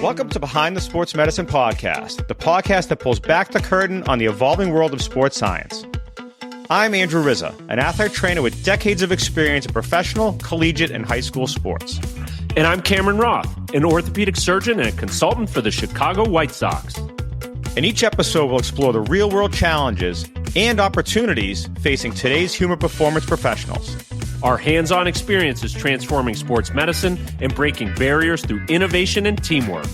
Welcome to Behind the Sports Medicine Podcast, the podcast that pulls back the curtain on the evolving world of sports science. I'm Andrew Rizza, an athlete trainer with decades of experience in professional, collegiate, and high school sports. And I'm Cameron Roth, an orthopedic surgeon and a consultant for the Chicago White Sox. In each episode, we'll explore the real-world challenges and opportunities facing today's human performance professionals. Our hands-on experience is transforming sports medicine and breaking barriers through innovation and teamwork.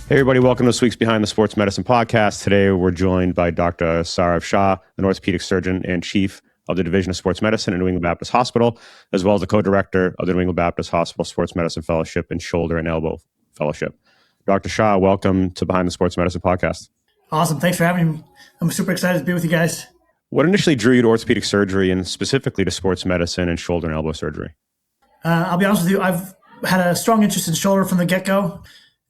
Hey, everybody. Welcome to this week's Behind the Sports Medicine Podcast. Today, we're joined by Dr. Sarav Shah, an orthopedic surgeon and chief of the Division of Sports Medicine at New England Baptist Hospital, as well as the co-director of the New England Baptist Hospital Sports Medicine Fellowship and Shoulder and Elbow Fellowship. Dr. Shah, welcome to Behind the Sports Medicine Podcast. Awesome. Thanks for having me. I'm super excited to be with you guys. What initially drew you to orthopedic surgery and specifically to sports medicine and shoulder and elbow surgery? I'll be honest with you. I've had a strong interest in shoulder from the get-go.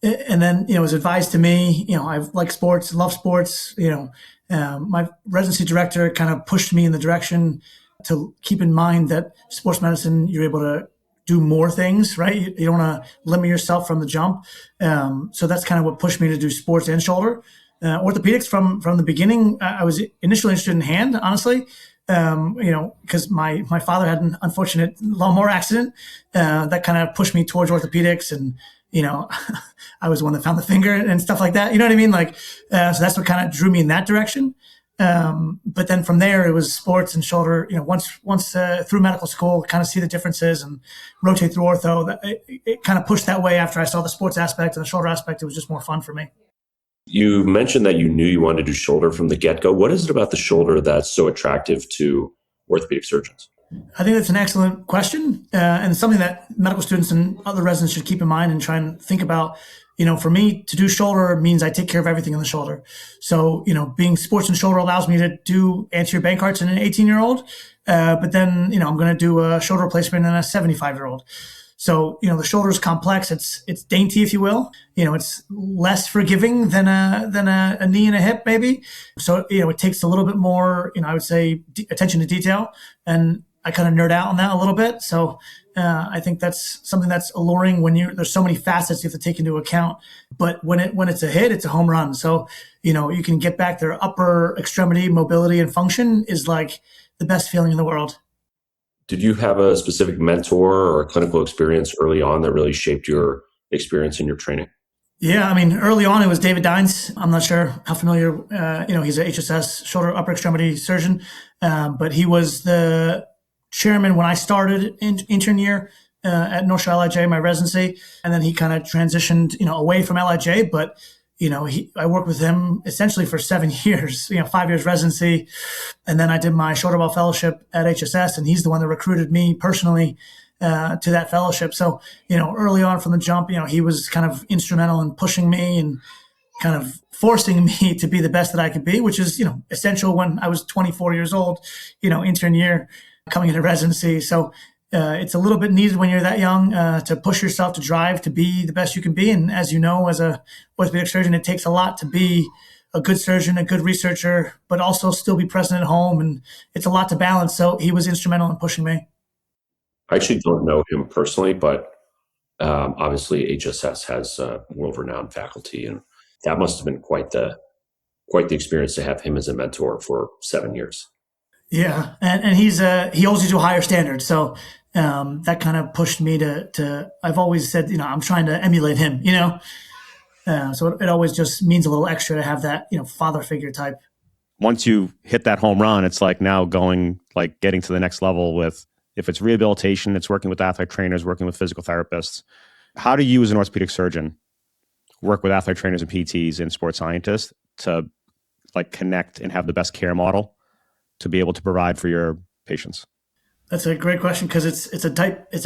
And then, it was advised to me, I like sports, love sports. My residency director kind of pushed me in the direction to keep in mind that sports medicine, you're able to do more things, right? You don't want to limit yourself from the jump. So that's kind of what pushed me to do sports and shoulder. Orthopedics from the beginning, I was initially interested in hand, honestly, because my father had an unfortunate lawnmower accident that kind of pushed me towards orthopedics, and I was the one that found the finger and stuff like that. You know what I mean? So that's what kind of drew me in that direction. But then from there, it was sports and shoulder. Once through medical school, kind of see the differences and rotate through ortho. It kind of pushed that way after I saw the sports aspect and the shoulder aspect. It was just more fun for me. You mentioned that you knew you wanted to do shoulder from the get-go. What is it about the shoulder that's so attractive to orthopedic surgeons? I think that's an excellent question, and something that medical students and other residents should keep in mind and try and think about. For me, to do shoulder means I take care of everything in the shoulder. So, being sports and shoulder allows me to do anterior bank arch in an 18-year-old, but then, I'm going to do a shoulder replacement in a 75-year-old. So, the shoulder is complex. It's dainty, if you will. It's less forgiving than a knee and a hip, maybe. So, it takes a little bit more, I would say, attention to detail. And I kind of nerd out on that a little bit. So, I think that's something that's alluring when there's so many facets you have to take into account. But when it's a hit, it's a home run. So, you can get back their upper extremity mobility and function is like the best feeling in the world. Did you have a specific mentor or clinical experience early on that really shaped your experience in your training? Yeah, early on it was David Dines. I'm not sure how familiar, he's a HSS shoulder upper extremity surgeon, but he was the chairman when I started intern year at North Shore LIJ, my residency, and then he kind of transitioned, away from LIJ, but I worked with him essentially for 7 years, 5 years residency. And then I did my shoulder ball fellowship at HSS, and he's the one that recruited me personally to that fellowship. So, early on from the jump, he was kind of instrumental in pushing me and kind of forcing me to be the best that I could be, which is, essential when I was 24 years old, intern year coming into residency. So, it's a little bit needed when you're that young to push yourself to drive to be the best you can be. And as you know, as a orthopedic surgeon, it takes a lot to be a good surgeon, a good researcher, but also still be present at home. And it's a lot to balance. So he was instrumental in pushing me. I actually don't know him personally, but obviously HSS has world-renowned faculty, and that must have been quite the experience to have him as a mentor for 7 years. Yeah, and he holds you to a higher standard. So that kind of pushed me to I've always said, I'm trying to emulate him, so it always just means a little extra to have that, father figure type. Once you hit that home run, it's like now getting to the next level with, if it's rehabilitation, it's working with athlete trainers, working with physical therapists. How do you as an orthopedic surgeon work with athlete trainers and PTs and sports scientists to connect and have the best care model to be able to provide for your patients? That's a great question, because it's a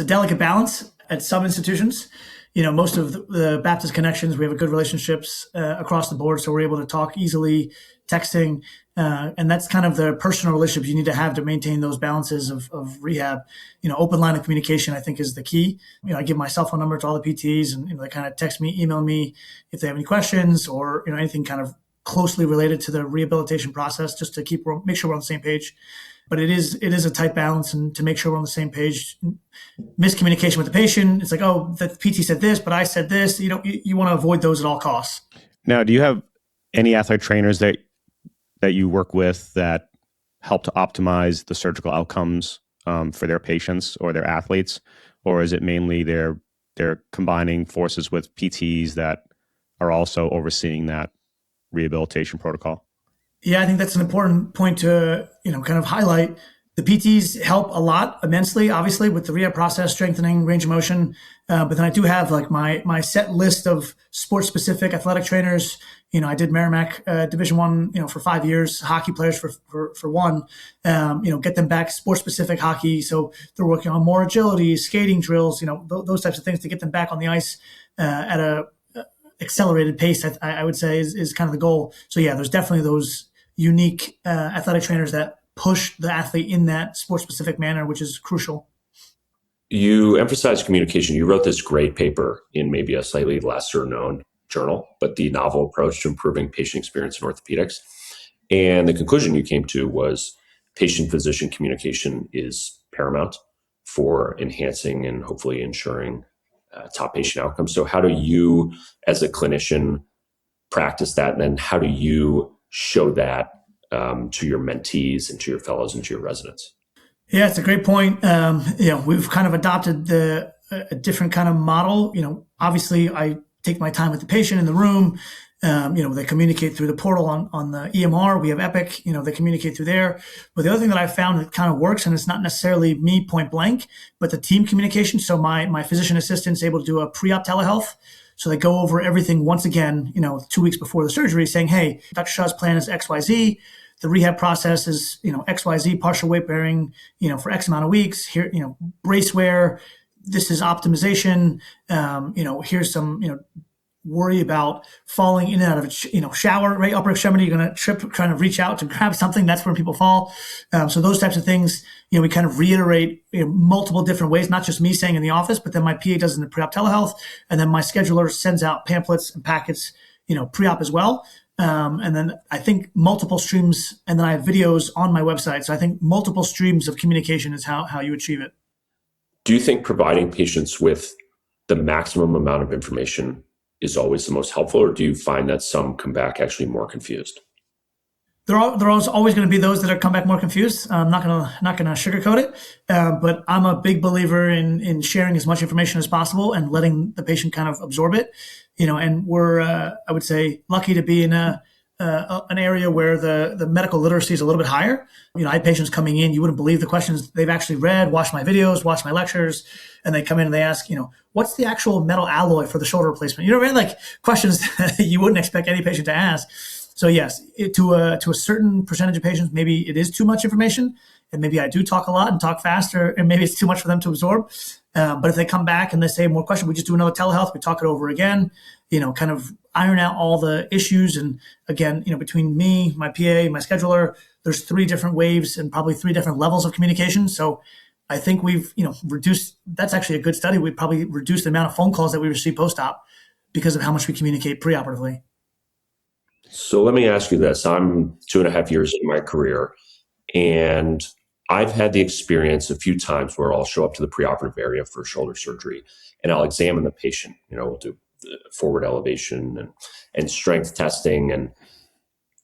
delicate balance at some institutions. Most of the Baptist connections, we have a good relationships across the board, so we're able to talk easily, texting, and that's kind of the personal relationships you need to have to maintain those balances of rehab. Open line of communication, I think, is the key. I give my cell phone number to all the PTs, and they kind of text me, email me if they have any questions or anything kind of closely related to the rehabilitation process, just to make sure we're on the same page. but it is a tight balance, and to make sure we're on the same page. Miscommunication with the patient. It's like, oh, the PT said this, but I said this. You want to avoid those at all costs. Now, do you have any athlete trainers that you work with that help to optimize the surgical outcomes for their patients or their athletes, or is it mainly they're combining forces with PTs that are also overseeing that rehabilitation protocol? Yeah, I think that's an important point to kind of highlight. The PTs help a lot immensely, obviously, with the rehab process, strengthening, range of motion. But then I do have like my set list of sport-specific athletic trainers. I did Merrimack Division I, for 5 years, hockey players for one. Get them back sport-specific hockey. So they're working on more agility, skating drills, those types of things to get them back on the ice at a accelerated pace. I would say is kind of the goal. So yeah, there's definitely those unique athletic trainers that push the athlete in that sport-specific manner, which is crucial. You emphasize communication. You wrote this great paper in maybe a slightly lesser known journal, but the novel approach to improving patient experience in orthopedics. And the conclusion you came to was patient-physician communication is paramount for enhancing and hopefully ensuring top patient outcomes. So how do you, as a clinician, practice that? And then how do you show that to your mentees and to your fellows and to your residents? Yeah, it's a great point. We've kind of adopted a different kind of model. Obviously I take my time with the patient in the room. They communicate through the portal on the EMR. We have Epic, they communicate through there. But the other thing that I found that kind of works, and it's not necessarily me point blank, but the team communication. So my physician assistant's able to do a pre-op telehealth. So they go over everything once again, 2 weeks before the surgery, saying, hey, Dr. Shah's plan is XYZ. The rehab process is, XYZ, partial weight bearing, for X amount of weeks. Here, brace wear. This is optimization. Here's some, worry about falling in and out of a, shower, right? Upper extremity, you're going to trip, trying to reach out to grab something. That's where people fall. So those types of things, we kind of reiterate multiple different ways, not just me saying in the office, but then my PA does in the pre-op telehealth. And then my scheduler sends out pamphlets and packets, pre-op as well. And then I think multiple streams, and then I have videos on my website. So I think multiple streams of communication is how you achieve it. Do you think providing patients with the maximum amount of information is always the most helpful, or do you find that some come back actually more confused? There are always going to be those that come back more confused. I'm not going to sugarcoat it, but I'm a big believer in sharing as much information as possible and letting the patient kind of absorb it. And we're I would say lucky to be in an area where the medical literacy is a little bit higher. I have patients coming in, you wouldn't believe the questions they've actually read, watched my videos, watched my lectures, and they come in and they ask, what's the actual metal alloy for the shoulder replacement? Right? Like questions that you wouldn't expect any patient to ask. So yes, to a certain percentage of patients, maybe it is too much information, and maybe I do talk a lot and talk faster, and maybe it's too much for them to absorb. But if they come back and they say more questions, we just do another telehealth, we talk it over again, kind of iron out all the issues. And again, between me, my PA, my scheduler, there's 3 different waves and probably 3 different levels of communication. So I think we've, reduced, that's actually a good study. We probably reduced the amount of phone calls that we receive post-op because of how much we communicate preoperatively. So let me ask you this. I'm 2.5 years into my career, and I've had the experience a few times where I'll show up to the preoperative area for shoulder surgery and I'll examine the patient. We'll do forward elevation and strength testing, and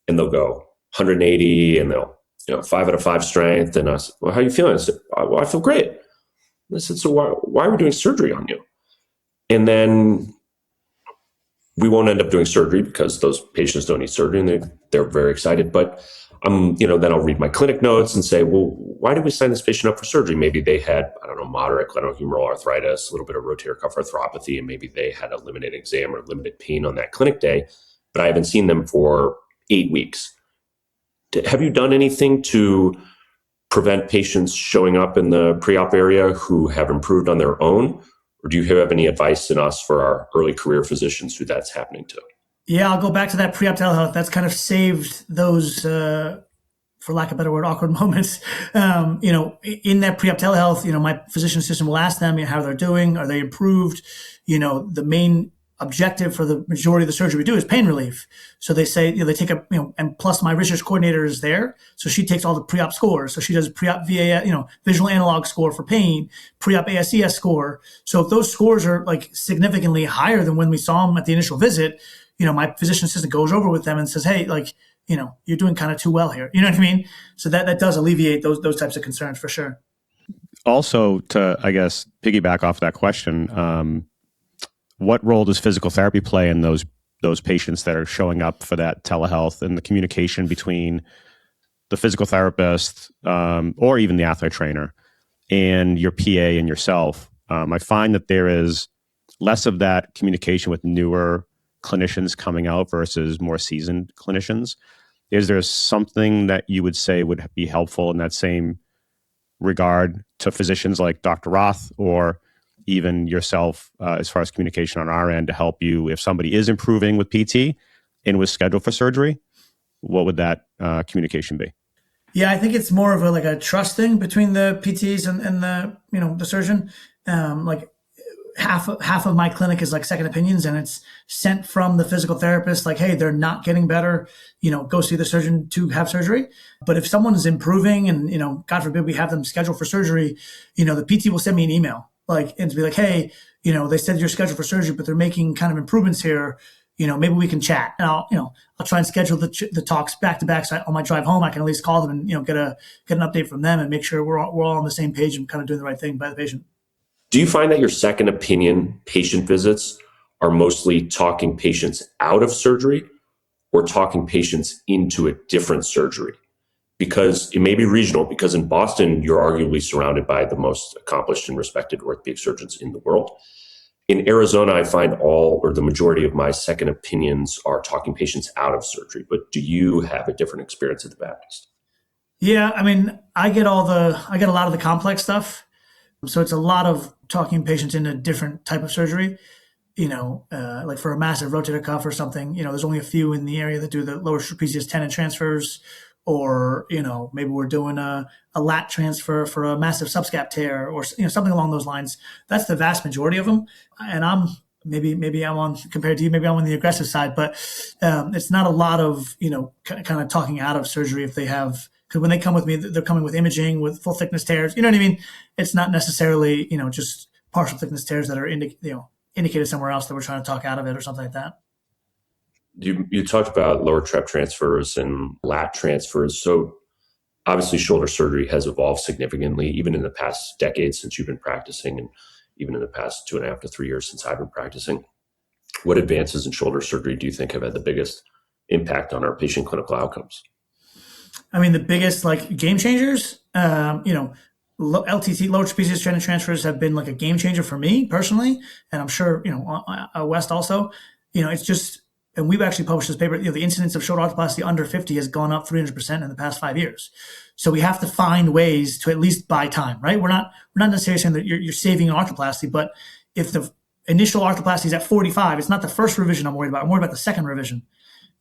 they'll go 180 and they'll 5 out of 5 strength. And I said, well, how are you feeling? I said, well, I feel great. And I said, so why are we doing surgery on you? And then we won't end up doing surgery because those patients don't need surgery, and they're very excited. But then I'll read my clinic notes and say, well, why did we sign this patient up for surgery? Maybe they had, moderate glenohumeral arthritis, a little bit of rotator cuff arthropathy, and maybe they had a limited exam or limited pain on that clinic day, but I haven't seen them for 8 weeks. Have you done anything to prevent patients showing up in the pre-op area who have improved on their own? Or do you have any advice in us for our early career physicians who that's happening to? Yeah, I'll go back to that pre-op telehealth. That's kind of saved those, for lack of a better word, awkward moments. In that pre-op telehealth, my physician assistant will ask them how they're doing. Are they improved? The main objective for the majority of the surgery we do is pain relief. So they say, they take and plus my research coordinator is there. So she takes all the pre-op scores. So she does pre-op VA, visual analog score for pain, pre-op ASES score. So if those scores are like significantly higher than when we saw them at the initial visit, my physician assistant goes over with them and says, hey, you're doing kind of too well here. You know what I mean? So that does alleviate those types of concerns for sure. Also, to, I guess, piggyback off that question, what role does physical therapy play in those patients that are showing up for that telehealth and the communication between the physical therapist or even the athlete trainer and your PA and yourself? I find that there is less of that communication with newer clinicians coming out versus more seasoned clinicians. Is there something that you would say would be helpful in that same regard to physicians like Dr. Roth or even yourself as far as communication on our end to help you if somebody is improving with PT and was scheduled for surgery? What would that communication be? Yeah, I think it's more of a trust thing between the PTs and the surgeon. Half of my clinic is like second opinions, and it's sent from the physical therapist like, hey, they're not getting better, go see the surgeon to have surgery. But if someone is improving and, God forbid we have them scheduled for surgery, the PT will send me an email and to be like, hey, they said you're scheduled for surgery, but they're making kind of improvements here. Maybe we can chat. And I'll try and schedule the talks back to back. So on my drive home, I can at least call them and, get an update from them and make sure we're all on the same page and kind of doing the right thing by the patient. Do you find that your second opinion patient visits are mostly talking patients out of surgery or talking patients into a different surgery? Because it may be regional, because in Boston, you're arguably surrounded by the most accomplished and respected orthopedic surgeons in the world. In Arizona, I find all or the majority of my second opinions are talking patients out of surgery. But do you have a different experience at the Baptist? Yeah, I mean, I get a lot of the complex stuff. So it's a lot of talking patients into a different type of surgery, like for a massive rotator cuff or something, there's only a few in the area that do the lower trapezius tendon transfers, or, maybe we're doing a lat transfer for a massive subscap tear or, something along those lines. That's the vast majority of them. And maybe I'm on, compared to you, maybe I'm on the aggressive side, but it's not a lot of, kind of talking out of surgery if they have. Because when they come with me, they're coming with imaging, with full thickness tears. You know what I mean? It's not necessarily, just partial thickness tears that are indicated somewhere else that we're trying to talk out of it or something like that. You talked about lower trap transfers and lat transfers. So obviously shoulder surgery has evolved significantly, even in the past decade since you've been practicing, and even in the past 2.5 to 3 years since I've been practicing. What advances in shoulder surgery do you think have had the biggest impact on our patient clinical outcomes? I mean, the biggest game changers, LTT, lower trapezius tendon transfers have been like a game changer for me personally. And I'm sure, West also, it's just, and we've actually published this paper, the incidence of shoulder arthroplasty under 50 has gone up 300% in the past 5 years. So we have to find ways to at least buy time, right? We're not necessarily saying that you're saving arthroplasty, but if the initial arthroplasty is at 45, it's not the first revision I'm worried about. I'm worried about the second revision.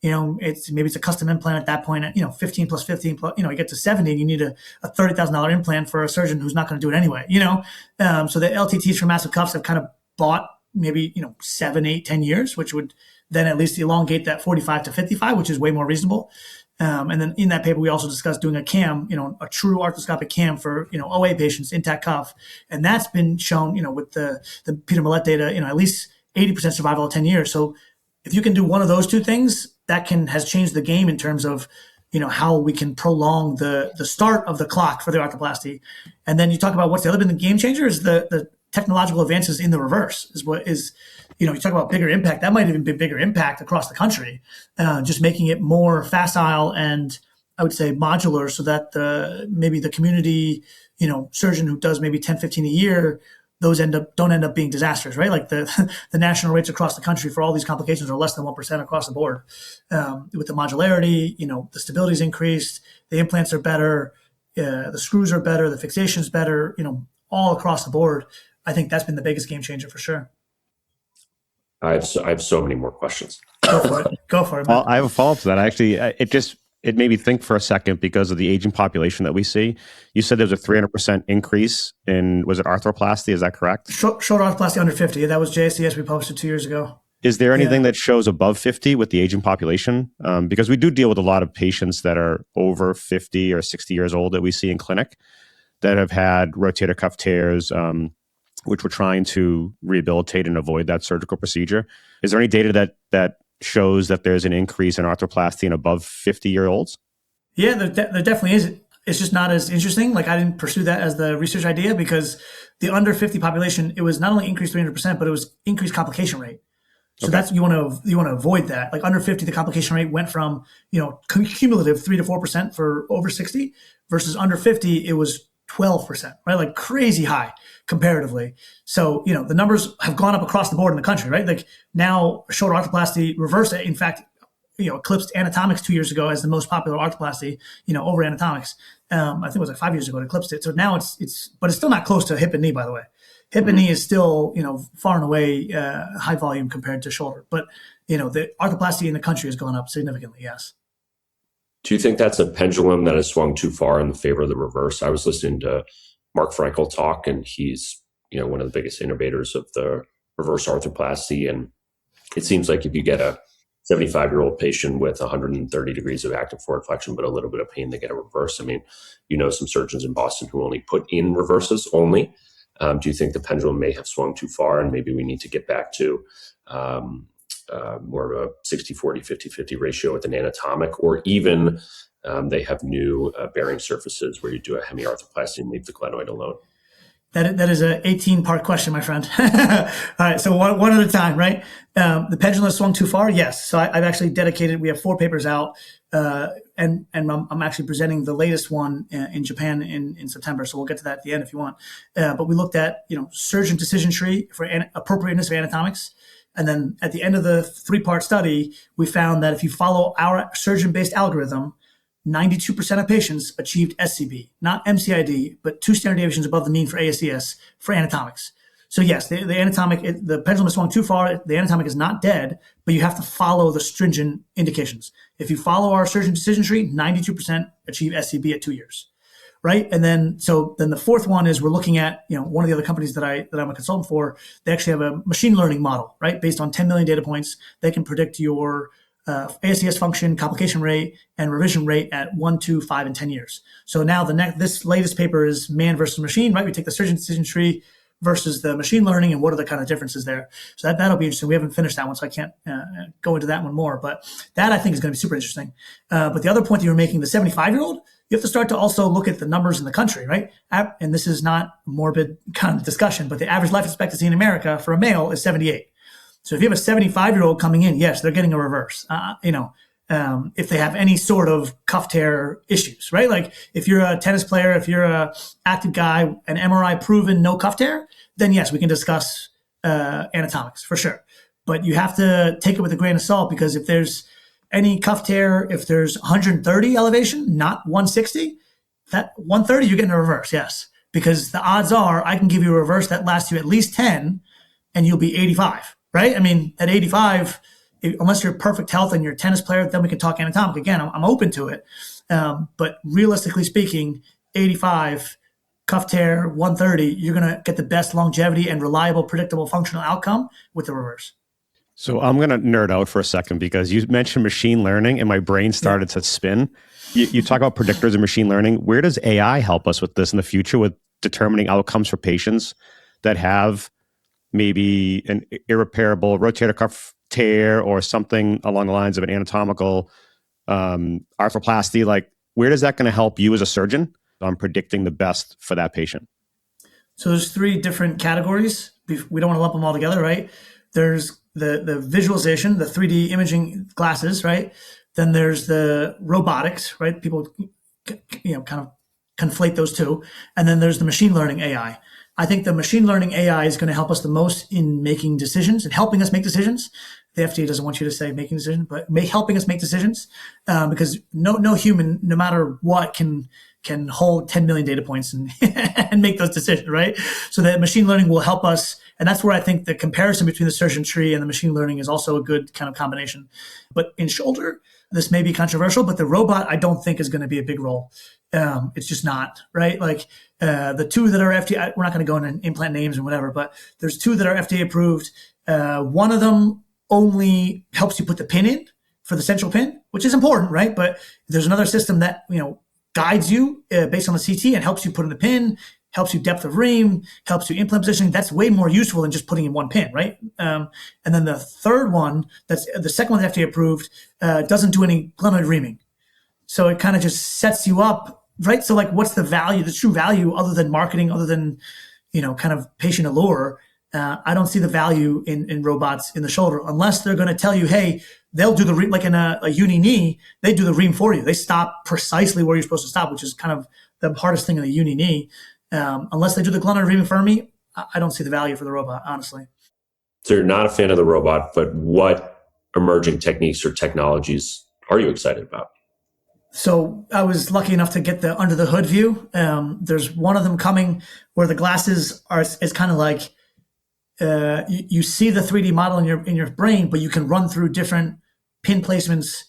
It's a custom implant at that point at, 15 plus 15 plus, you get to 70 and you need a $30,000 implant for a surgeon who's not going to do it anyway, so the LTTs for massive cuffs have kind of bought maybe, 7, 8, 10 years, which would then at least elongate that 45 to 55, which is way more reasonable. And then in that paper, we also discussed doing a cam, a true arthroscopic cam for, OA patients, intact cuff. And that's been shown, with the Peter Millett data, at least 80% survival at 10 years. So if you can do one of those two things, that has changed the game in terms of, how we can prolong the start of the clock for the arthroplasty. And then you talk about what's the other been the game changer is the technological advances in the reverse is what is, you talk about bigger impact. That might even be bigger impact across the country, just making it more facile and I would say modular so that maybe the community, surgeon who does maybe 10, 15 a year, those don't end up being disasters, right? Like the national rates across the country for all these complications are less than 1% across the board. With the modularity, the stability is increased, the implants are better, the screws are better, the fixation's better, all across the board. I think that's been the biggest game changer for sure. I have so many more questions. Go for it. Well, I have a follow-up to that. Actually, it made me think for a second because of the aging population that we see. You said there's a 300% increase in, was it arthroplasty? Is that correct? Shoulder arthroplasty under 50. That was JSCS. We published it 2 years ago. Is there anything that shows above 50 with the aging population? Because we do deal with a lot of patients that are over 50 or 60 years old that we see in clinic that have had rotator cuff tears, which we're trying to rehabilitate and avoid that surgical procedure. Is there any data that shows that there's an increase in arthroplasty in above 50-year-olds? Yeah, there definitely is. It's just not as interesting. Like, I didn't pursue that as the research idea because the under 50 population, it was not only increased 300%, but it was increased complication rate. So that's, you want to avoid that. Like under 50, the complication rate went from, cumulative 3 to 4% for over 60 versus under 50, it was 12%, right? Like crazy high comparatively. So, the numbers have gone up across the board in the country, right? Like now shoulder arthroplasty reverse, in fact, eclipsed anatomics 2 years ago as the most popular arthroplasty, over anatomics. I think it was like 5 years ago it eclipsed it. So now but it's still not close to hip and knee, by the way. Hip and knee is still, far and away high volume compared to shoulder. But, the arthroplasty in the country has gone up significantly, yes. Do you think that's a pendulum that has swung too far in the favor of the reverse? I was listening to Mark Frankel talk, and he's, one of the biggest innovators of the reverse arthroplasty. And it seems like if you get a 75-year-old patient with 130 degrees of active forward flexion, but a little bit of pain, they get a reverse. I mean, some surgeons in Boston who only put in reverses only. Do you think the pendulum may have swung too far and maybe we need to get back to more of a 60-40, 50-50 ratio with an anatomic, or even they have new bearing surfaces where you do a hemiarthroplasty and leave the glenoid alone? That is an 18-part question, my friend. All right, so one at a time, right? The pendulum has swung too far? Yes. So I've actually dedicated, we have 4 papers out, and I'm actually presenting the latest one in Japan in September. So we'll get to that at the end if you want. But we looked at, surgeon decision tree for appropriateness of anatomics. And then at the end of the 3-part study, we found that if you follow our surgeon-based algorithm, 92% of patients achieved SCB, not MCID, but 2 standard deviations above the mean for ASDS for anatomics. So yes, the pendulum has swung too far. The anatomic is not dead, but you have to follow the stringent indications. If you follow our surgeon decision tree, 92% achieve SCB at 2 years, right? And then the 4th one is we're looking at, one of the other companies that I'm a consultant for. They actually have a machine learning model, right? Based on 10 million data points, they can predict your ASDS function, complication rate, and revision rate at 1, 2, 5, and 10 years. So now this latest paper is man versus machine, right? We take the surgeon decision tree versus the machine learning and what are the kind of differences there. So that'll be interesting. We haven't finished that one, so I can't go into that one more, but that I think is going to be super interesting. But the other point that you were making, the 75-year-old, you have to start to also look at the numbers in the country, right? And this is not a morbid kind of discussion, but the average life expectancy in America for a male is 78. So if you have a 75-year-old coming in, yes, they're getting a reverse, if they have any sort of cuff tear issues, right? Like if you're a tennis player, if you're a active guy, an MRI proven no cuff tear, then yes, we can discuss anatomics for sure. But you have to take it with a grain of salt, because if there's any cuff tear, if there's 130 elevation, not 160, that 130, you're getting a reverse, yes. Because the odds are I can give you a reverse that lasts you at least 10 and you'll be 85. Right? I mean, at 85, unless you're perfect health and you're a tennis player, then we can talk anatomic. Again, I'm open to it. But realistically speaking, 85, cuff tear, 130, you're going to get the best longevity and reliable, predictable functional outcome with the reverse. So I'm going to nerd out for a second, because you mentioned machine learning and my brain started to spin. You talk about predictors and machine learning. Where does AI help us with this in the future, with determining outcomes for patients that have maybe an irreparable rotator cuff tear or something along the lines of an anatomical arthroplasty? Like, where is that going to help you as a surgeon on predicting the best for that patient? So there's 3 different categories. We don't want to lump them all together, right? There's the visualization, the 3D imaging glasses, right? Then there's the robotics, right? People, kind of conflate those two. And then there's the machine learning AI. I think the machine learning AI is going to help us the most in making decisions and helping us make decisions. The FDA doesn't want you to say making decisions, but helping us make decisions, because no human, no matter what, can hold 10 million data points and, and make those decisions, right? So that machine learning will help us. And that's where I think the comparison between the surgeon tree and the machine learning is also a good kind of combination. But in shoulder, this may be controversial, but the robot I don't think is going to be a big role. It's just not, right? Like the 2 that are FDA, we're not going to go into implant names and whatever, but there's 2 that are FDA approved. One of them only helps you put the pin in for the central pin, which is important, right? But there's another system that, guides you based on the CT and helps you put in the pin, helps you depth of ream, helps you implant positioning. That's way more useful than just putting in one pin, right? And then the third one, that's the second one that's FDA approved, doesn't do any glenoid reaming. So it kind of just sets you up, right? So like, what's the value, the true value, other than marketing, other than, kind of patient allure? I don't see the value in robots in the shoulder, unless they're going to tell you, hey, they'll do the ream, like in a uni knee, they do the ream for you. They stop precisely where you're supposed to stop, which is kind of the hardest thing in the uni knee. Unless they do the glenoid reaming for me, I don't see the value for the robot, honestly. So you're not a fan of the robot, but what emerging techniques or technologies are you excited about? So I was lucky enough to get the under the hood view. There's one of them coming where the glasses is kind of like, you see the 3D model in your brain, but you can run through different pin placements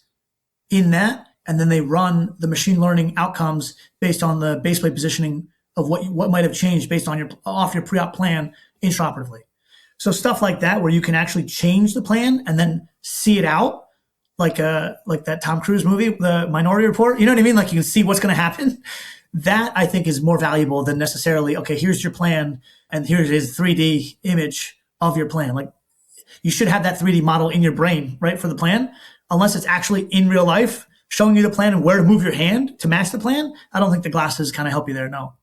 in that, and then they run the machine learning outcomes based on the base plate positioning of what might have changed based on off your pre-op plan intraoperatively. So stuff like that, where you can actually change the plan and then see it out, like that Tom Cruise movie, The Minority Report. You know what I mean? Like, you can see what's going to happen. That, I think, is more valuable than necessarily, okay, here's your plan, and here it is, 3D image of your plan. Like, you should have that 3D model in your brain, right, for the plan. Unless it's actually in real life showing you the plan and where to move your hand to match the plan, I don't think the glasses kind of help you there, no.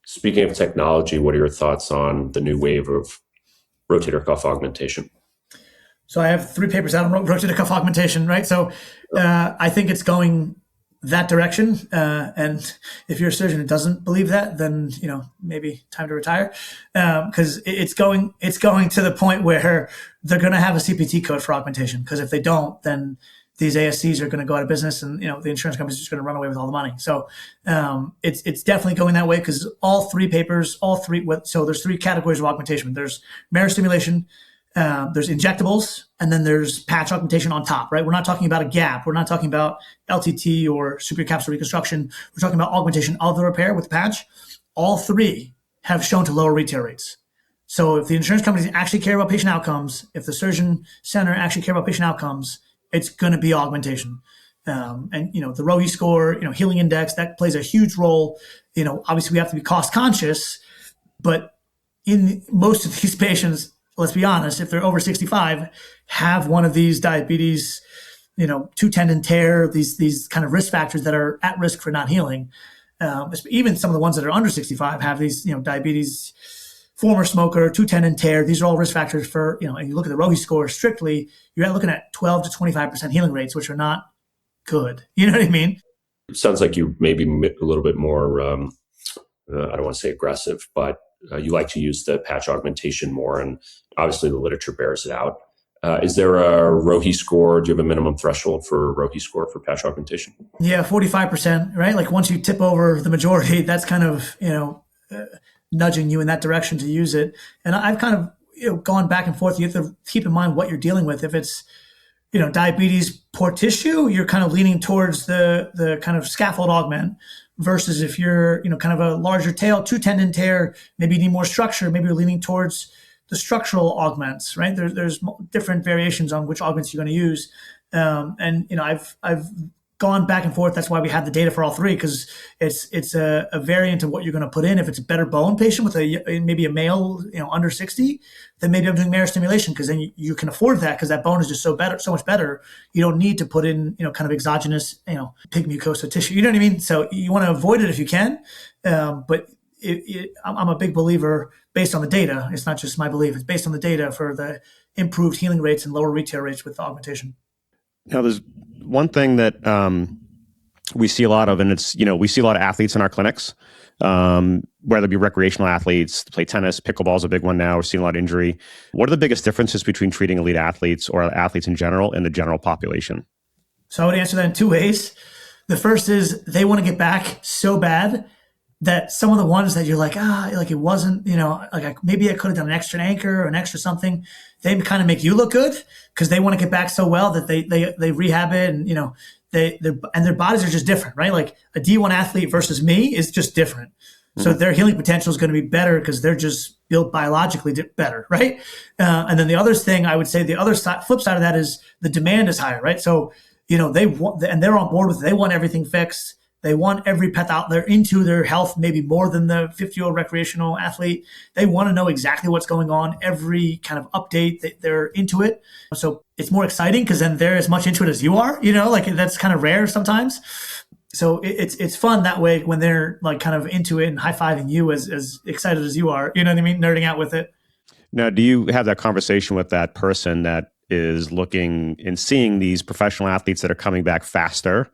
Speaking of technology, what are your thoughts on the new wave of rotator cuff augmentation? So I have 3 papers out on rotator cuff augmentation, right? So I think it's going that direction. And if you're a surgeon who doesn't believe that, then, maybe time to retire. Because it's going to the point where they're going to have a CPT code for augmentation. Because if they don't, then these ASCs are going to go out of business, and the insurance companies are just going to run away with all the money. So it's definitely going that way, because all 3 papers, so there's 3 categories of augmentation. There's mirror stimulation, there's injectables, and then there's patch augmentation on top, right? We're not talking about a gap. We're not talking about LTT or superior capsular reconstruction. We're talking about augmentation of the repair with the patch. All 3 have shown to lower re-tear rates. So if the insurance companies actually care about patient outcomes, if the surgeon center actually care about patient outcomes, it's going to be augmentation. And, the Rohe score, healing index, that plays a huge role. Obviously we have to be cost conscious, but in most of these patients, let's be honest, if they're over 65, have one of these diabetes, 2 tendon tear, these kind of risk factors that are at risk for not healing. Even some of the ones that are under 65 have these, diabetes, former smoker, 2 tendon tear. These are all risk factors for, and you look at the Rohe score strictly, you're looking at 12 to 25% healing rates, which are not good. You know what I mean? It sounds like you maybe a little bit more, I don't want to say aggressive, but you like to use the patch augmentation more, and obviously the literature bears it out. Is there a Rohe score? Do you have a minimum threshold for Rohe score for patch augmentation? Yeah, 45%, right? Like, once you tip over the majority, that's kind of, nudging you in that direction to use it. And I've kind of gone back and forth. You have to keep in mind what you're dealing with. If it's diabetes poor tissue, you're kind of leaning towards the kind of scaffold augment, versus if you're kind of a larger tail, 2 tendon tear, maybe you need more structure, maybe you're leaning towards the structural augments, right? There's different variations on which augments you're going to use. And I've gone back and forth. That's why we have the data for all 3, because it's a variant of what you're going to put in. If it's a better bone patient with maybe a male, under 60, then maybe I'm doing mirror stimulation, because then you can afford that, because that bone is just so much better. You don't need to put in, kind of exogenous, pig mucosa tissue. You know what I mean? So you want to avoid it if you can. But I'm a big believer, based on the data. It's not just my belief. It's based on the data for the improved healing rates and lower re-tear rates with augmentation. Now, there's one thing that we see a lot of, and it's, we see a lot of athletes in our clinics, whether it be recreational athletes, play tennis, pickleball is a big one now. We're seeing a lot of injury. What are the biggest differences between treating elite athletes or athletes in general and the general population? So I would answer that in 2 ways. The first is they want to get back so bad that some of the ones that you're like, like it wasn't, maybe I could have done an extra anchor or an extra something. They kind of make you look good, because they want to get back so well that they rehab it, and their bodies are just different, right? Like a D1 athlete versus me is just different. So their healing potential is going to be better because they're just built biologically better, right? And then the other thing I would say, the other flip side of that is the demand is higher, right? So, they want, and they're on board with it. They want everything fixed. They want every pet out there into their health, maybe more than the 50-year-old recreational athlete. They want to know exactly what's going on, every kind of update. They're into it. So it's more exciting because then they're as much into it as you are, like that's kind of rare sometimes. So it's fun that way when they're like kind of into it and high-fiving you as excited as you are, you know what I mean? Nerding out with it. Now, do you have that conversation with that person that is looking and seeing these professional athletes that are coming back faster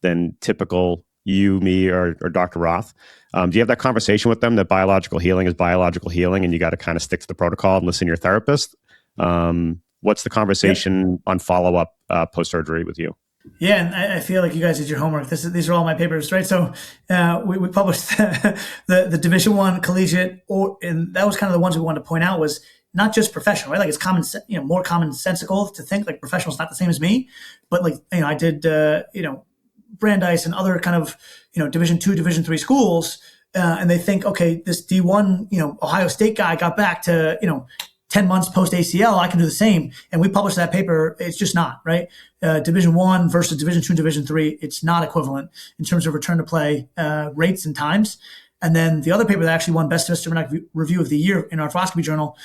than typical you, me, or Dr. Roth? Do you have that conversation with them that biological healing is biological healing and you got to kind of stick to the protocol and listen to your therapist? What's the conversation on follow-up post-surgery with you? Yeah, and I feel like you guys did your homework. These are all my papers, right? So we published the Division I collegiate, and that was kind of the ones we wanted to point out was not just professional, right? Like it's common, more commonsensical to think like professional's not the same as me, but like I did, Brandeis and other kind of Division II, Division III schools, and they think, okay, this D1, Ohio State guy got back to 10 months post ACL, I can do the same. And we published that paper. It's just not, right? Division I versus Division II and Division III, it's not equivalent in terms of return to play rates and times. And then the other paper that actually won Best Systematic Review of the Year in Arthroscopy Journal,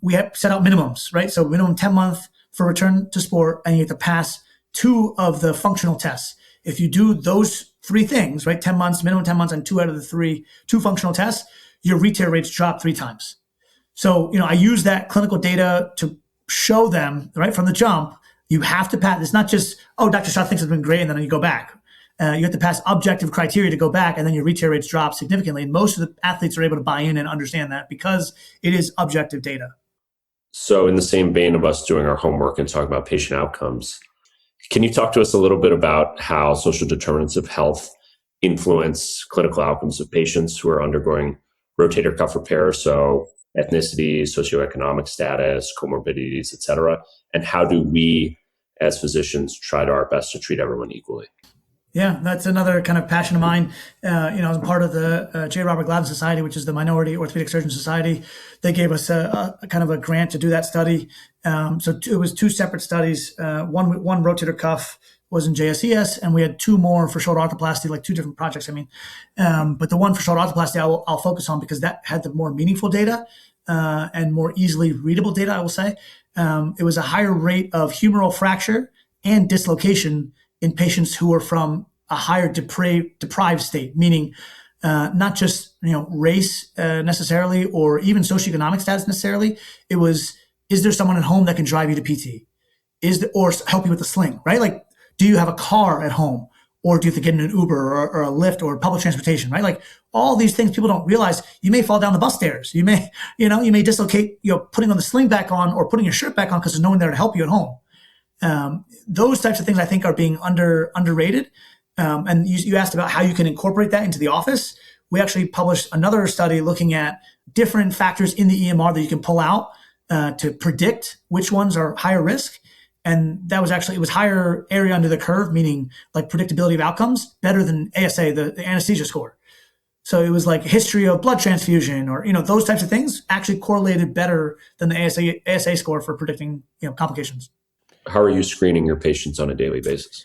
we have set out minimums, right? So minimum 10 months for return to sport, and you have to pass 2 of the functional tests. If you do those 3 things, right, 10 months, minimum 10 months, and 2 out of the 2 functional tests, your re-tear rates drop 3 times. So, I use that clinical data to show them, right, from the jump, you have to pass. It's not just, Dr. Shah thinks it's been great, and then you go back. You have to pass objective criteria to go back, and then your re-tear rates drop significantly. And most of the athletes are able to buy in and understand that because it is objective data. So in the same vein of us doing our homework and talking about patient outcomes, can you talk to us a little bit about how social determinants of health influence clinical outcomes of patients who are undergoing rotator cuff repair? So ethnicity, socioeconomic status, comorbidities, et cetera. And how do we as physicians try to our best to treat everyone equally? Yeah, that's another kind of passion of mine. I'm part of the J. Robert Gladden Society, which is the Minority Orthopedic Surgeon Society. They gave us a kind of a grant to do that study. So it was 2 separate studies. One rotator cuff was in JSES, and we had 2 more for shoulder arthroplasty, like 2 different projects, But the one for shoulder arthroplasty I'll focus on because that had the more meaningful data and more easily readable data, I will say. It was a higher rate of humeral fracture and dislocation in patients who are from a higher deprived state, meaning not just race necessarily or even socioeconomic status necessarily. It was, is there someone at home that can drive you to PT? Or help you with the sling, right? Like, do you have a car at home? Or do you have to get in an Uber or a Lyft or public transportation, right? Like all these things people don't realize. You may fall down the bus stairs. You may, you may dislocate, putting on the sling back on or putting your shirt back on because there's no one there to help you at home. Those types of things I think are being underrated. And you asked about how you can incorporate that into the office. We actually published another study looking at different factors in the EMR that you can pull out to predict which ones are higher risk. And that was actually, it was higher area under the curve, meaning like predictability of outcomes, better than ASA, the anesthesia score. So it was like history of blood transfusion or, those types of things actually correlated better than the ASA score for predicting, complications. How are you screening your patients on a daily basis?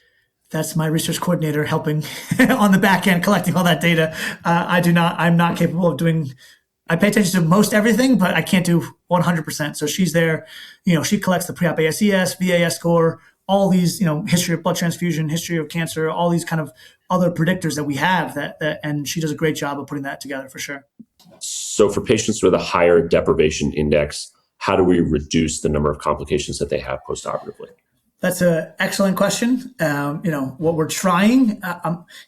That's my research coordinator helping on the back end, collecting all that data. I'm not capable of doing, I pay attention to most everything, but I can't do 100%. So she's there, she collects the pre-op ASES, VAS score, all these, history of blood transfusion, history of cancer, all these kind of other predictors that we have that and she does a great job of putting that together for sure. So for patients with a higher deprivation index, how do we reduce the number of complications that they have postoperatively? That's an excellent question. What we're trying,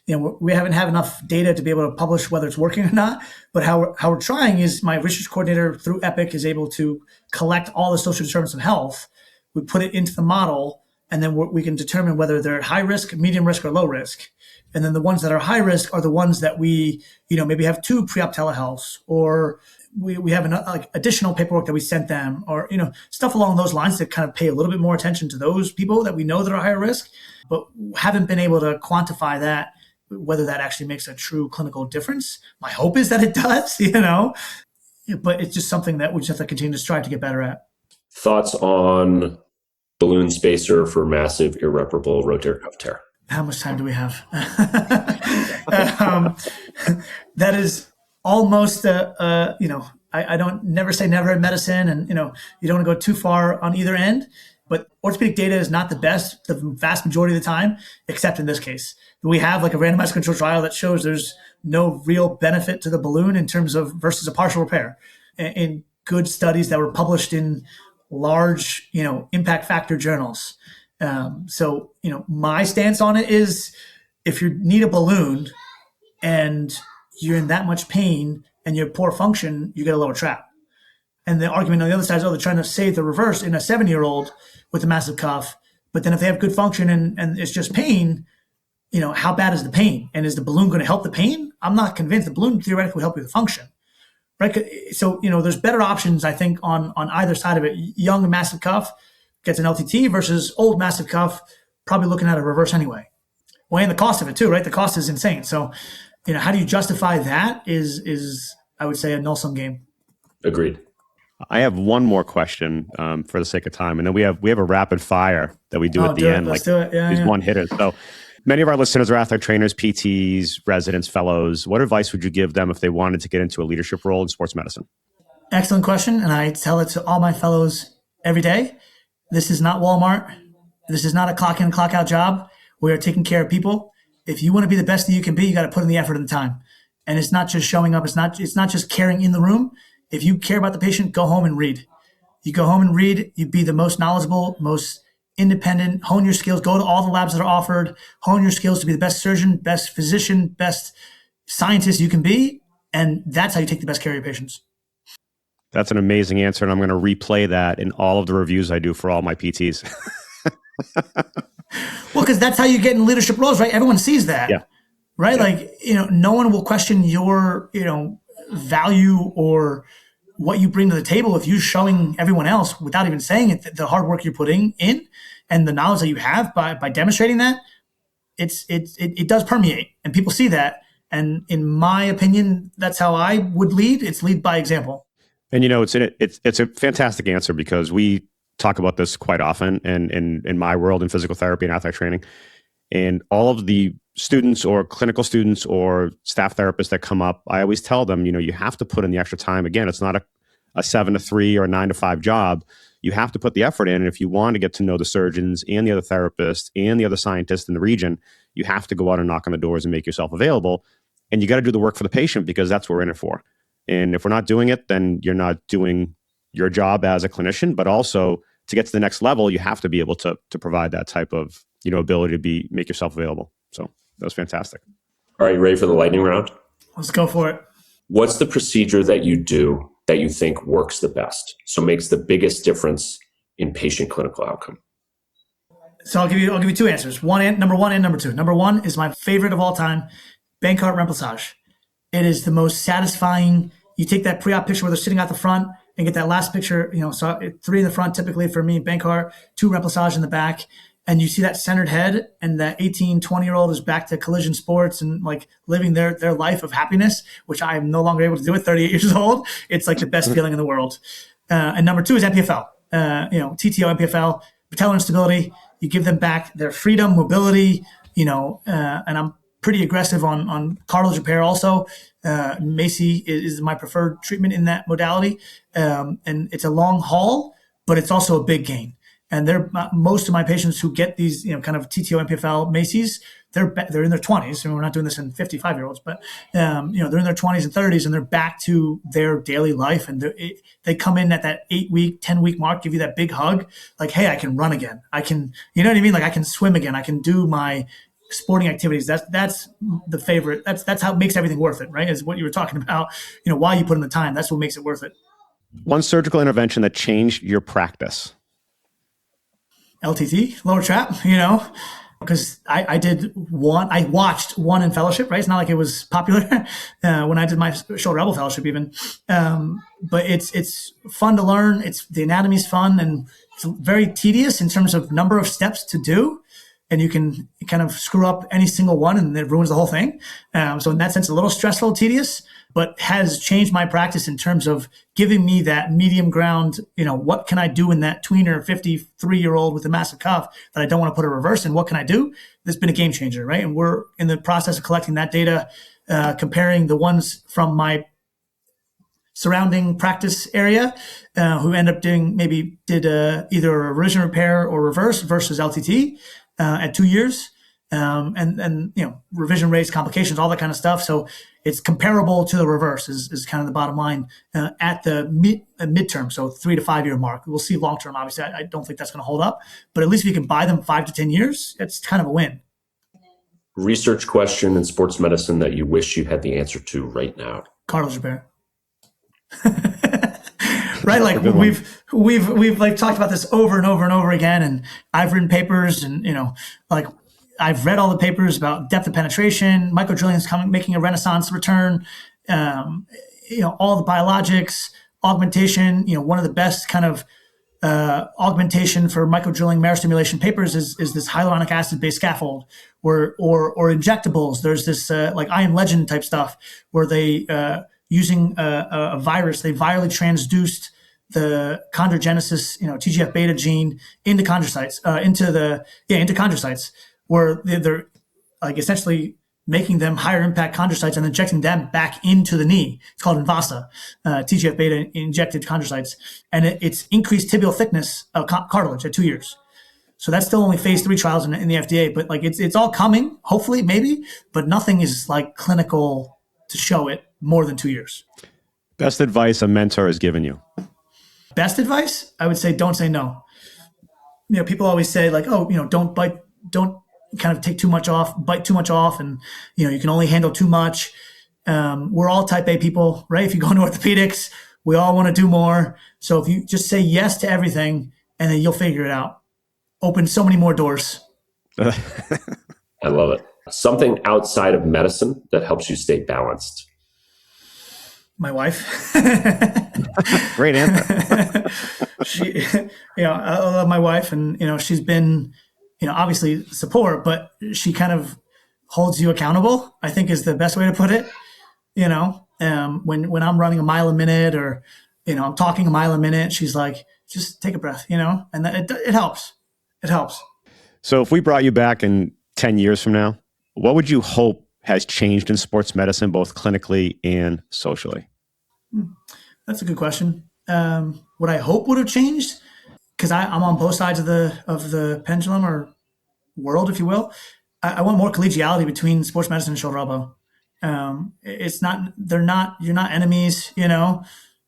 we haven't had enough data to be able to publish whether it's working or not, but how we're trying is my research coordinator through EPIC is able to collect all the social determinants of health. We put it into the model, and then we can determine whether they're at high risk, medium risk, or low risk. And then the ones that are high risk are the ones that we, maybe have 2 pre-op telehealths, or we have additional paperwork that we sent them, or stuff along those lines that kind of pay a little bit more attention to those people that we know that are higher risk, but haven't been able to quantify that whether that actually makes a true clinical difference. My hope is that it does, but it's just something that we just have to continue to strive to get better at. Thoughts on balloon spacer for massive irreparable rotator cuff tear? How much time do we have? That is almost, I don't never say never in medicine, and you don't want to go too far on either end. But orthopedic data is not the best the vast majority of the time, except in this case. We have like a randomized control trial that shows there's no real benefit to the balloon in terms of versus a partial repair in good studies that were published in large, impact factor journals. So, my stance on it is if you need a balloon and you're in that much pain and you have poor function, you get a lower trap. And the argument on the other side is, they're trying to save the reverse in a 7-year-old with a massive cuff. But then if they have good function and it's just pain, how bad is the pain? And is the balloon going to help the pain? I'm not convinced. The balloon theoretically will help you with function, right? So, there's better options, I think, on either side of it. Young massive cuff gets an LTT versus old massive cuff, probably looking at a reverse anyway. Well, and the cost of it too, right? The cost is insane. So, how do you justify that is I would say a null-sum game. Agreed. I have one more question for the sake of time, and then we have a rapid fire that we do at the end. Let's do it. These one hitters. So many of our listeners are athletic trainers, PTs, residents, fellows. What advice would you give them if they wanted to get into a leadership role in sports medicine? Excellent question, and I tell it to all my fellows every day. This is not Walmart. This is not a clock in, clock out job. We are taking care of people. If you want to be the best that you can be, you got to put in the effort and the time. And it's not just showing up. It's not just caring in the room. If you care about the patient, go home and read. You go home and read. You be the most knowledgeable, most independent, hone your skills, go to all the labs that are offered, hone your skills to be the best surgeon, best physician, best scientist you can be. And that's how you take the best care of your patients. That's an amazing answer. And I'm going to replay that in all of the reviews I do for all my PTs. Well, because that's how you get in leadership roles, right? Everyone sees that, right? Yeah. Like, no one will question your, value or what you bring to the table if you're showing everyone else without even saying it, the hard work you're putting in and the knowledge that you have by demonstrating that. It does permeate, and people see that. And in my opinion, that's how I would lead. It's lead by example. And it's a fantastic answer, because we talk about this quite often and in my world in physical therapy and athletic training. And all of the students or clinical students or staff therapists that come up, I always tell them, you have to put in the extra time. Again, it's not a 7 to 3 or a 9 to 5 job. You have to put the effort in. And if you want to get to know the surgeons and the other therapists and the other scientists in the region, you have to go out and knock on the doors and make yourself available. And you got to do the work for the patient, because that's what we're in it for. And if we're not doing it, then you're not doing your job as a clinician. But also, to get to the next level, you have to be able to provide that type of ability to make yourself available. So that was fantastic. All right, ready for the lightning round? Let's go for it. What's the procedure that you do that you think works the best, so makes the biggest difference in patient clinical outcome? So I'll give you two answers. Number one and number two. Number one is my favorite of all time, Bankart remplissage. It is the most satisfying. You take that pre-op picture where they're sitting out the front and get that last picture, so 3 in the front typically for me, Bankart, 2 remplissage in the back. And you see that centered head, and that 18, 20-year-old is back to collision sports and like living their life of happiness, which I am no longer able to do at 38 years old. It's like the best feeling in the world. And number two is MPFL, TTO, MPFL, patellar instability. You give them back their freedom, mobility, and I'm pretty aggressive on cartilage repair also. Macy is my preferred treatment in that modality. And it's a long haul, but it's also a big gain. And most of my patients who get these, kind of TTO, MPFL, Macy's, they're in their 20s. And we're not doing this in 55-year-olds, but they're in their 20s and 30s, and they're back to their daily life. And they come in at that 8-week, 10-week mark, give you that big hug, like, hey, I can run again. I can, you know what I mean? Like, I can swim again. I can do my sporting activities. That's the favorite. That's how it makes everything worth it, right? Is what you were talking about. Why you put in the time. That's what makes it worth it. One surgical intervention that changed your practice. LTT, lower trap, because I watched one in fellowship, right? It's not like it was popular when I did my shoulder elbow fellowship even. But it's fun to learn. The anatomy's fun, and it's very tedious in terms of number of steps to do. and you can kind of screw up any single one and it ruins the whole thing. So in that sense, a little stressful, tedious, but has changed my practice in terms of giving me that medium ground. What can I do in that tweener 53-year-old with a massive cuff that I don't want to put a reverse in? What can I do? That's been a game changer, right? And we're in the process of collecting that data, comparing the ones from my surrounding practice area who end up did either a revision repair or reverse versus LTT at 2 years, and revision rates, complications, all that kind of stuff. So it's comparable to the reverse is kind of the bottom line at the midterm, so 3 to 5 year mark. We'll see long term. Obviously, I don't think that's going to hold up, but at least if you can buy them 5 to 10 years, it's kind of a win. Research question in sports medicine that you wish you had the answer to right now. Cartilage repair. Right, like we've like talked about this over and over and over again, and I've written papers, and like I've read all the papers about depth of penetration, microdrilling's making a renaissance return, all the biologics, augmentation. One of the best kind of augmentation for microdrilling marrow stimulation papers is this hyaluronic acid based scaffold, or injectables. There's this like I Am Legend type stuff where they using a virus, they virally transduced the chondrogenesis, TGF beta gene into chondrocytes, into chondrocytes, where they're like essentially making them higher impact chondrocytes and injecting them back into the knee. It's called INVASA, TGF beta injected chondrocytes, and it's increased tibial thickness of cartilage at 2 years. So that's still only phase 3 trials in the FDA, but like it's all coming, hopefully, maybe, but nothing is like clinical to show it more than 2 years. Best advice a mentor has given you? Best advice? I would say don't say no. People always say like, don't bite, don't kind of take too much off, bite too much off, and you can only handle too much. We're all type A people, right? If you go into orthopedics, we all want to do more. So if you just say yes to everything, and then you'll figure it out. Open so many more doors. I love it. Something outside of medicine that helps you stay balanced. My wife. Great answer. I love my wife, and she's been, obviously support, but she kind of holds you accountable, I think is the best way to put it. When I'm running a mile a minute, or, I'm talking a mile a minute, she's like, just take a breath, and it helps. It helps. So if we brought you back in 10 years from now, what would you hope has changed in sports medicine, both clinically and socially? That's a good question. What I hope would have changed, because I'm on both sides of the pendulum or world, if you will. I want more collegiality between sports medicine and shoulder elbow. You're not enemies,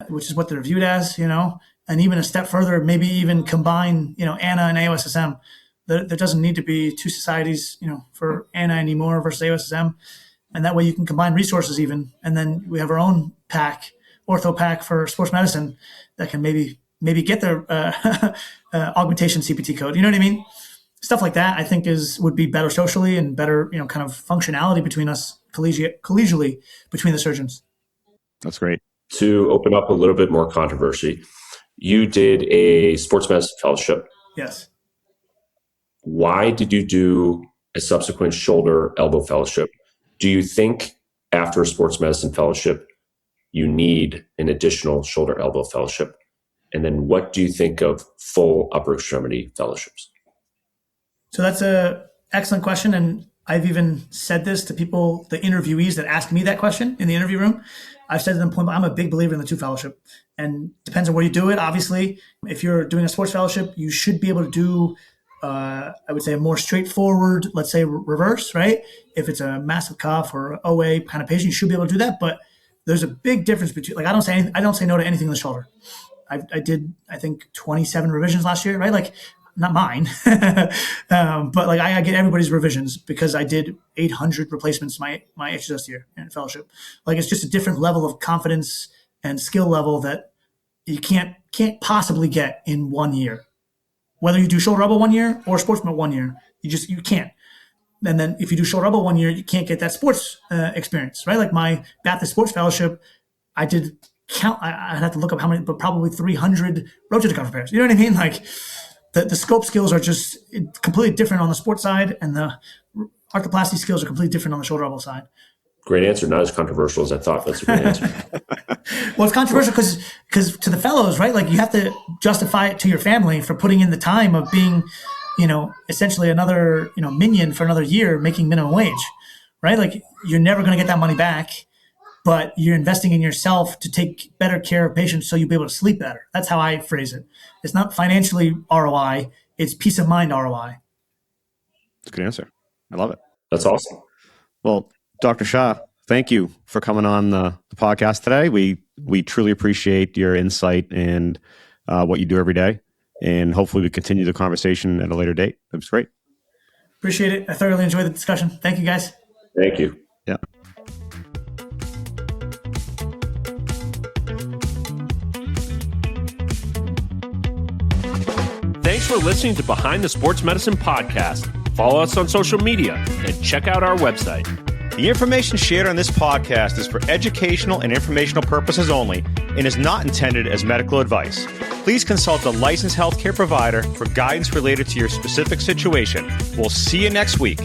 which is what they're viewed as, and even a step further, maybe even combine, ANA and AOSSM. There doesn't need to be two societies, for ANA anymore versus AOSSM. And that way you can combine resources even. And then we have our own pack, ortho pack for sports medicine that can maybe get their augmentation CPT code. You know what I mean? Stuff like that, I think would be better socially and better, kind of functionality between us collegially between the surgeons. That's great. To open up a little bit more controversy, you did a sports medicine fellowship. Yes. Why did you do a subsequent shoulder elbow fellowship? Do you think after a sports medicine fellowship, you need an additional shoulder elbow fellowship? And then what do you think of full upper extremity fellowships? So that's an excellent question. And I've even said this to people, the interviewees that ask me that question in the interview room. I've said to them, I'm a big believer in the two fellowship, and depends on where you do it. Obviously, if you're doing a sports fellowship, you should be able to do, I would say, a more straightforward, let's say reverse, right? If it's a massive cuff or OA kind of patient, you should be able to do that. But there's a big difference between, like, I don't say no to anything in the shoulder. I did, I think, 27 revisions last year, right? Like, not mine, but like I get everybody's revisions because I did 800 replacements my HSS year in fellowship. Like, it's just a different level of confidence and skill level that you can't possibly get in 1 year. Whether you do shoulder elbow 1 year or sports med 1 year, you can't. And then if you do shoulder elbow 1 year, you can't get that sports experience, right? Like my Baptist sports fellowship, I did count. I'd have to look up how many, but probably 300 rotator cuff repairs. You know what I mean? Like, the scope skills are just completely different on the sports side, and the arthroplasty skills are completely different on the shoulder elbow side. Great answer. Not as controversial as I thought. That's a great answer. Well, it's controversial because to the fellows, right? Like, you have to justify it to your family for putting in the time of being, essentially another, minion for another year making minimum wage, right? Like, you're never going to get that money back, but you're investing in yourself to take better care of patients so you'll be able to sleep better. That's how I phrase it. It's not financially ROI, it's peace of mind ROI. That's a good answer. I love it. That's awesome. Well, Dr. Shah, thank you for coming on the podcast today. We truly appreciate your insight and what you do every day. And hopefully we continue the conversation at a later date. It was great. Appreciate it. I thoroughly enjoyed the discussion. Thank you, guys. Thank you. Yeah. Thanks for listening to Behind the Sports Medicine Podcast. Follow us on social media and check out our website. The information shared on this podcast is for educational and informational purposes only and is not intended as medical advice. Please consult a licensed healthcare provider for guidance related to your specific situation. We'll see you next week.